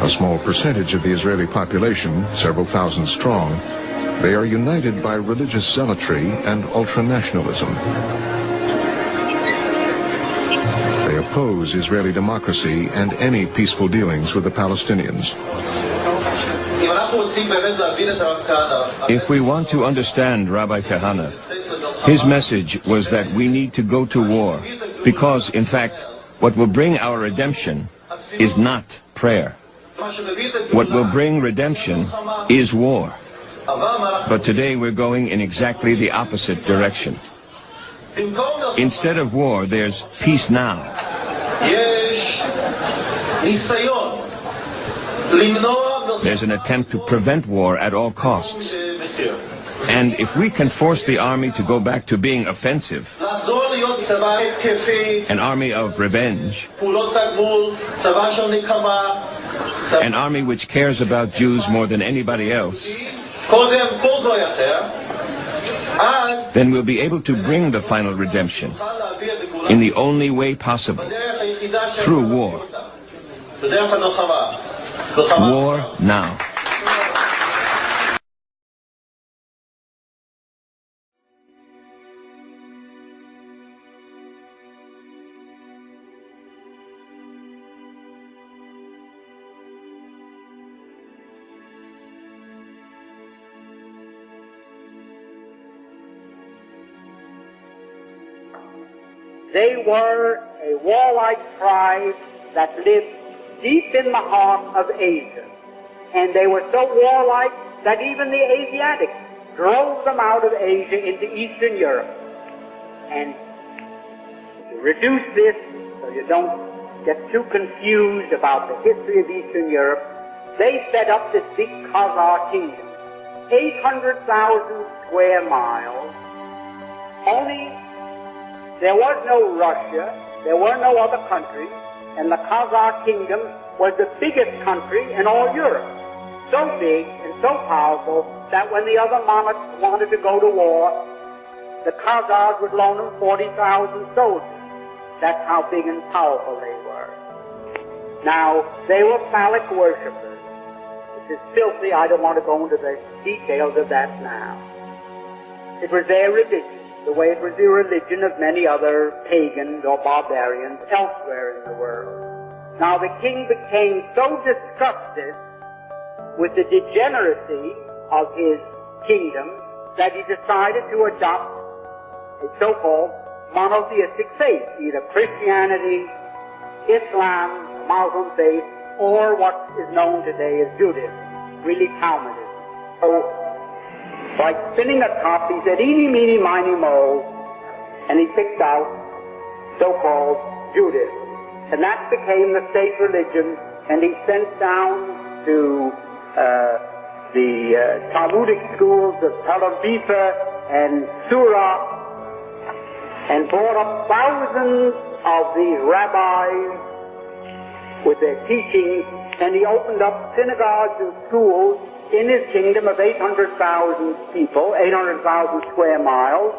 A small percentage of the Israeli population, several thousand strong, they are united by religious zealotry and ultranationalism. They oppose Israeli democracy and any peaceful dealings with the Palestinians. If we want to understand Rabbi Kahana, his message was that we need to go to war because, in fact, what will bring our redemption is not prayer. What will bring redemption is war. But today we're going in exactly the opposite direction. Instead of war, there's peace now. There's an attempt to prevent war at all costs. And if we can force the army to go back to being offensive, an army of revenge, an army which cares about Jews more than anybody else, then we'll be able to bring the final redemption in the only way possible, through war. War now. They were a warlike tribe that lived deep in the heart of Asia. And they were so warlike that even the Asiatics drove them out of Asia into Eastern Europe. And to reduce this so you don't get too confused about the history of Eastern Europe, they set up this big Khazar kingdom, 800,000 square miles. Only there was no Russia, there were no other countries, and the Khazar kingdom was the biggest country in all Europe. So big and so powerful that when the other monarchs wanted to go to war, the Khazars would loan them 40,000 soldiers. That's how big and powerful they were. Now, they were phallic worshippers, which is filthy. I don't want to go into the details of that now. It was their religion, the way it was the religion of many other pagans or barbarians elsewhere in the world. Now the king became so disgusted with the degeneracy of his kingdom that he decided to adopt a so-called monotheistic faith, either Christianity, Islam, Muslim faith, or what is known today as Judaism, really Talmudism. So, like spinning a top, he said, eeny, meeny, miny, mo, and he picked out so-called Judaism. And that became the state religion, and he sent down to the Talmudic schools of Tel Aviv and Surah, and brought up thousands of these rabbis with their teachings, and he opened up synagogues and schools in his kingdom of 800,000 people, 800,000 square miles,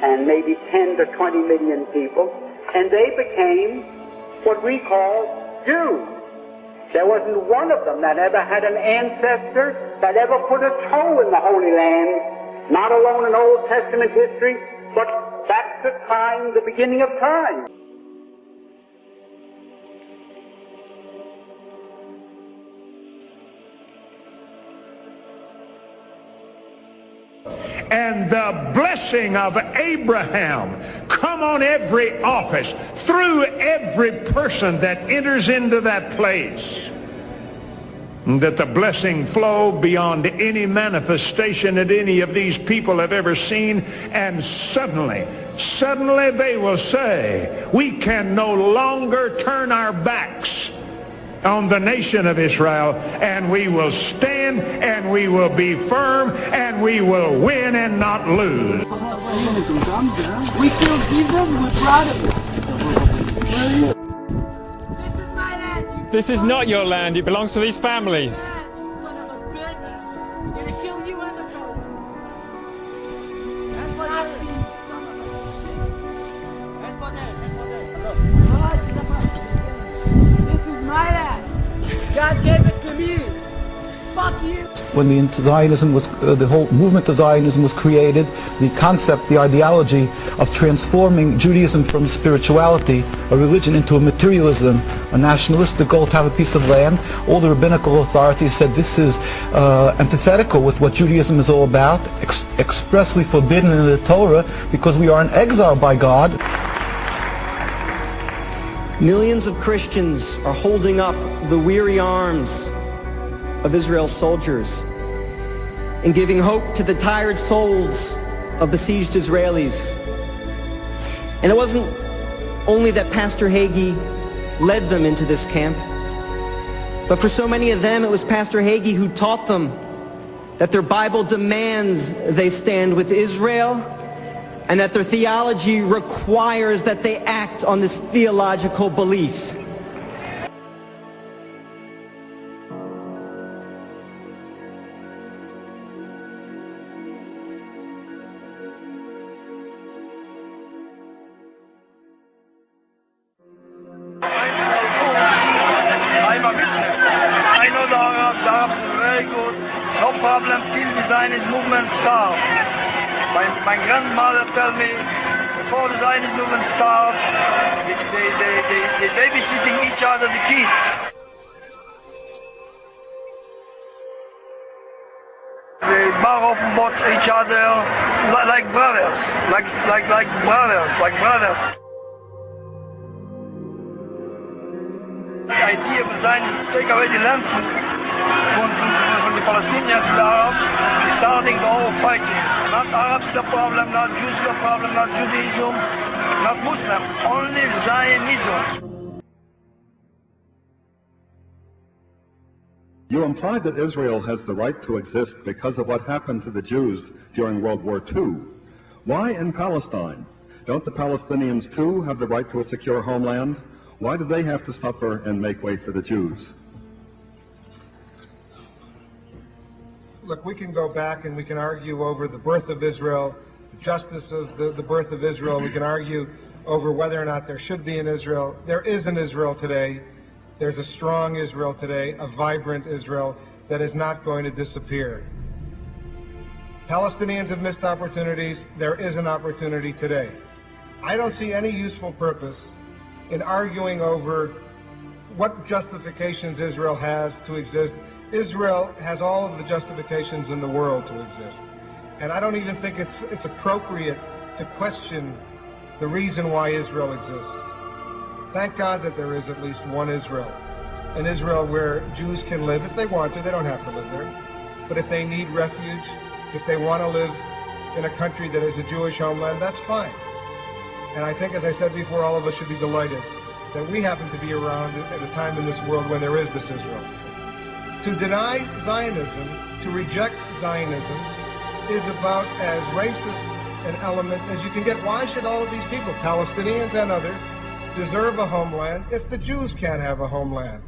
and maybe 10 to 20 million people, and they became what we call Jews. There wasn't one of them that ever had an ancestor that ever put a toe in the Holy Land, not alone in Old Testament history, but back to time, the beginning of time. And the blessing of Abraham come on every office, through every person that enters into that place. That the blessing flow beyond any manifestation that any of these people have ever seen. And suddenly they will say, we can no longer turn our backs on the nation of Israel, and we will stand, and we will be firm, and we will win and not lose. We killed Jesus, we're proud of it. This is my land. This is not your land, it belongs to these families. You son of a bitch. We're gonna kill you and the coast. That's what I see, you son of a shit. This is my land. God gave it to me. you. Fuck you. When the whole movement of Zionism was created, the concept, the ideology of transforming Judaism from spirituality, a religion, into a materialism, a nationalistic goal to have a piece of land, all the rabbinical authorities said this is antithetical with what Judaism is all about, expressly forbidden in the Torah, because we are in exile by God. Millions of Christians are holding up the weary arms of Israel's soldiers and giving hope to the tired souls of besieged Israelis. And it wasn't only that Pastor Hagee led them into this camp, but for so many of them it was Pastor Hagee who taught them that their Bible demands they stand with Israel and that their theology requires that they act on this theological belief. My grandmother told me before the Zionist movement started, they babysitting each other, the kids. They bar off and bought each other like brothers, like brothers. The idea of Zionism to take away the land from the Palestinians and the Arabs is starting the whole fighting. Not Arabs the problem, not Jews the problem, not Judaism, not Muslim, only Zionism. You implied that Israel has the right to exist because of what happened to the Jews during World War II. Why in Palestine? Don't the Palestinians too have the right to a secure homeland? Why do they have to suffer and make way for the Jews? Look, we can go back and we can argue over the birth of Israel, the justice of the birth of Israel. We can argue over whether or not there should be an Israel. There is an Israel today. There's a strong Israel today, a vibrant Israel that is not going to disappear. Palestinians have missed opportunities. There is an opportunity today. I don't see any useful purpose in arguing over what justifications Israel has to exist. Israel has all of the justifications in the world to exist. And I don't even think it's appropriate to question the reason why Israel exists. Thank God that there is at least one Israel. An Israel where Jews can live if they want to. They don't have to live there. But if they need refuge, if they want to live in a country that is a Jewish homeland, that's fine. And I think, as I said before, all of us should be delighted that we happen to be around at a time in this world when there is this Israel. To deny Zionism, to reject Zionism, is about as racist an element as you can get. Why should all of these people, Palestinians and others, deserve a homeland if the Jews can't have a homeland?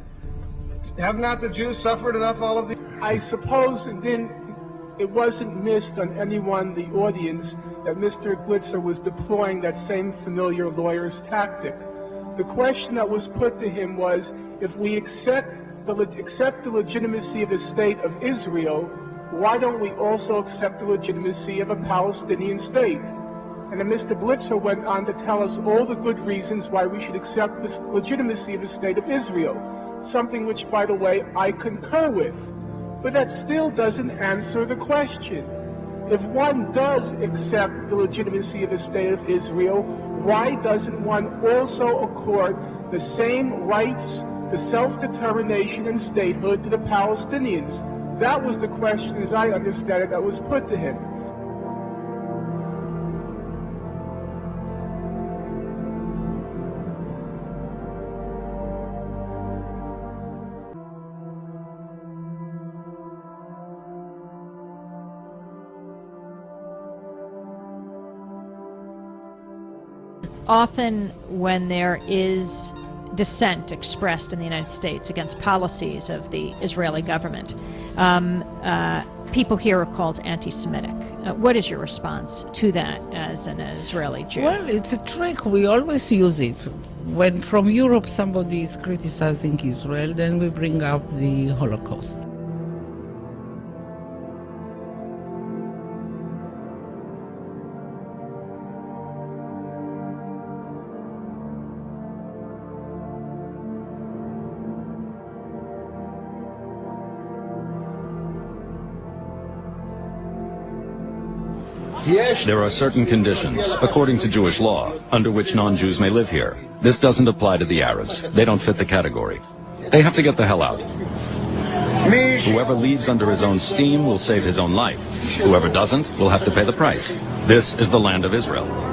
Have not the Jews suffered enough all of these? I suppose it wasn't missed on anyone in the audience that Mr. Glitzer was deploying that same familiar lawyer's tactic. The question that was put to him was, if we accept the legitimacy of the state of Israel, why don't we also accept the legitimacy of a Palestinian state? And then Mr. Blitzer went on to tell us all the good reasons why we should accept the legitimacy of the state of Israel, something which, by the way, I concur with. But that still doesn't answer the question. If one does accept the legitimacy of the state of Israel, why doesn't one also accord the same rights to self-determination and statehood to the Palestinians? That was the question, as I understand it, that was put to him. Often when there is dissent expressed in the United States against policies of the Israeli government, people here are called anti-Semitic. What is your response to that as an Israeli Jew? Well, it's a trick. We always use it. When from Europe somebody is criticizing Israel, then we bring up the Holocaust. There are certain conditions, according to Jewish law, under which non-Jews may live here. This doesn't apply to the Arabs. They don't fit the category. They have to get the hell out. Whoever leaves under his own steam will save his own life. Whoever doesn't will have to pay the price. This is the land of Israel.